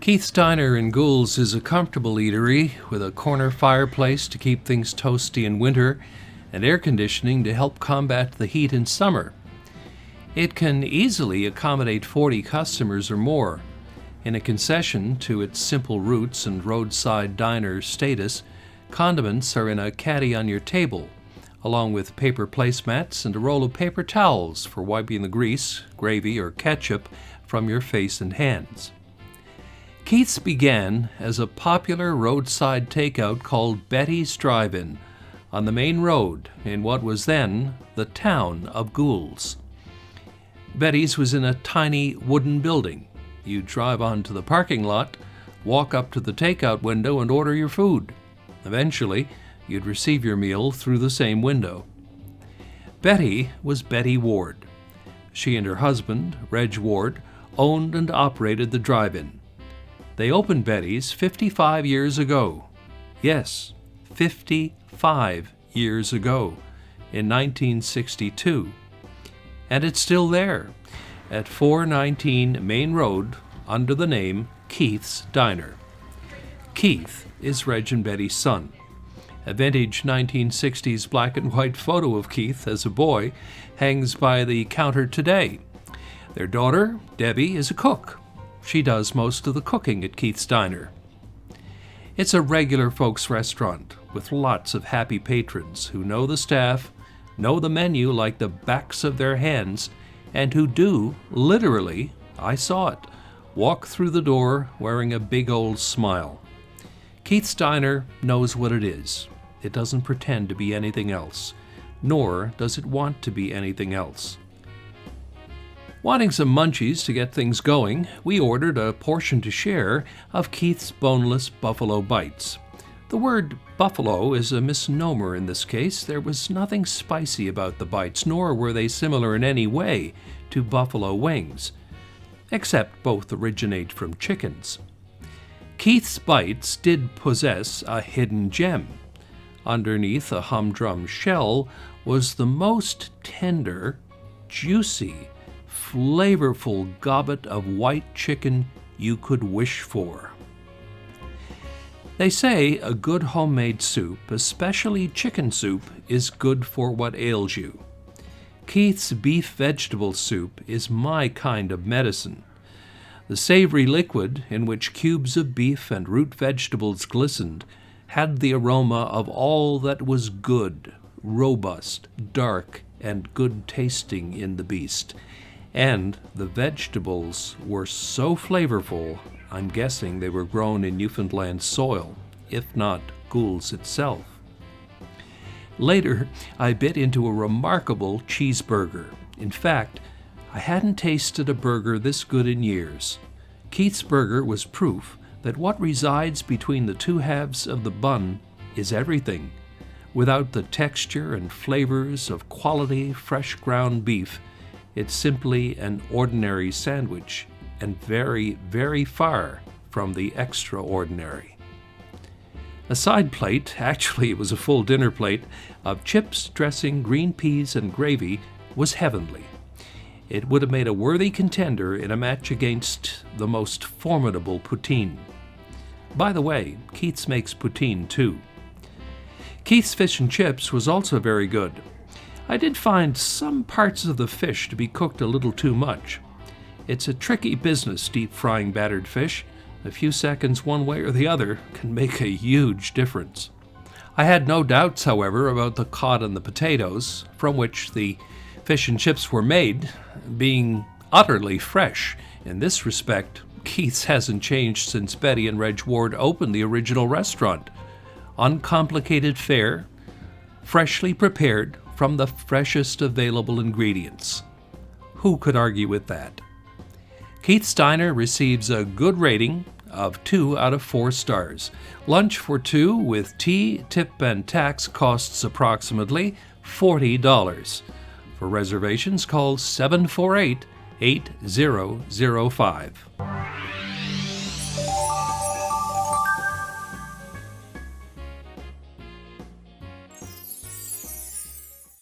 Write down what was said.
Keith's Diner in Goulds is a comfortable eatery with a corner fireplace to keep things toasty in winter and air conditioning to help combat the heat in summer. It can easily accommodate 40 customers or more. In a concession to its simple roots and roadside diner status, condiments are in a caddy on your table, along with paper placemats and a roll of paper towels for wiping the grease, gravy, or ketchup from your face and hands. Keith's began as a popular roadside takeout called Betty's Drive-In on the main road in what was then the town of Goulds. Betty's was in a tiny wooden building. You'd drive onto the parking lot, walk up to the takeout window and order your food. Eventually, you'd receive your meal through the same window. Betty was Betty Ward. She and her husband, Reg Ward, owned and operated the drive-in. They opened Betty's 55 years ago. Yes, 55 years ago, in 1962. And it's still there, at 419 Main Road, under the name Keith's Diner. Keith is Reg and Betty's son. A vintage 1960s black and white photo of Keith as a boy hangs by the counter today. Their daughter, Debbie, is a cook. She does most of the cooking at Keith's Diner. It's a regular folks restaurant with lots of happy patrons who know the staff, know the menu like the backs of their hands, and who do, literally, I saw it, walk through the door wearing a big old smile. Keith's Diner knows what it is. It doesn't pretend to be anything else, nor does it want to be anything else. Wanting some munchies to get things going, we ordered a portion to share of Keith's boneless buffalo bites. The word buffalo is a misnomer in this case. There was nothing spicy about the bites, nor were they similar in any way to buffalo wings, except both originate from chickens. Keith's bites did possess a hidden gem. Underneath a humdrum shell was the most tender, juicy, flavorful gobbet of white chicken you could wish for. They say a good homemade soup, especially chicken soup, is good for what ails you. Keith's beef vegetable soup is my kind of medicine. The savory liquid, in which cubes of beef and root vegetables glistened, had the aroma of all that was good, robust, dark, and good-tasting in the beast. And the vegetables were so flavorful, I'm guessing they were grown in Newfoundland soil, if not Goulds itself. Later, I bit into a remarkable cheeseburger. In fact, I hadn't tasted a burger this good in years. Keith's burger was proof that what resides between the two halves of the bun is everything. Without the texture and flavors of quality, fresh ground beef, it's simply an ordinary sandwich, and very, very far from the extraordinary. A side plate, actually it was a full dinner plate, of chips, dressing, green peas, and gravy was heavenly. It would have made a worthy contender in a match against the most formidable poutine. By the way, Keith's makes poutine too. Keith's fish and chips was also very good. I did find some parts of the fish to be cooked a little too much. It's a tricky business, deep frying battered fish. A few seconds one way or the other can make a huge difference. I had no doubts, however, about the cod and the potatoes, from which the fish and chips were made, being utterly fresh. In this respect, Keith's hasn't changed since Betty and Reg Ward opened the original restaurant. Uncomplicated fare, freshly prepared from the freshest available ingredients. Who could argue with that? Keith's Diner receives a good rating of 2 out of 4 stars. Lunch for 2 with tea, tip, and tax costs approximately $40. For reservations, call 748-8005.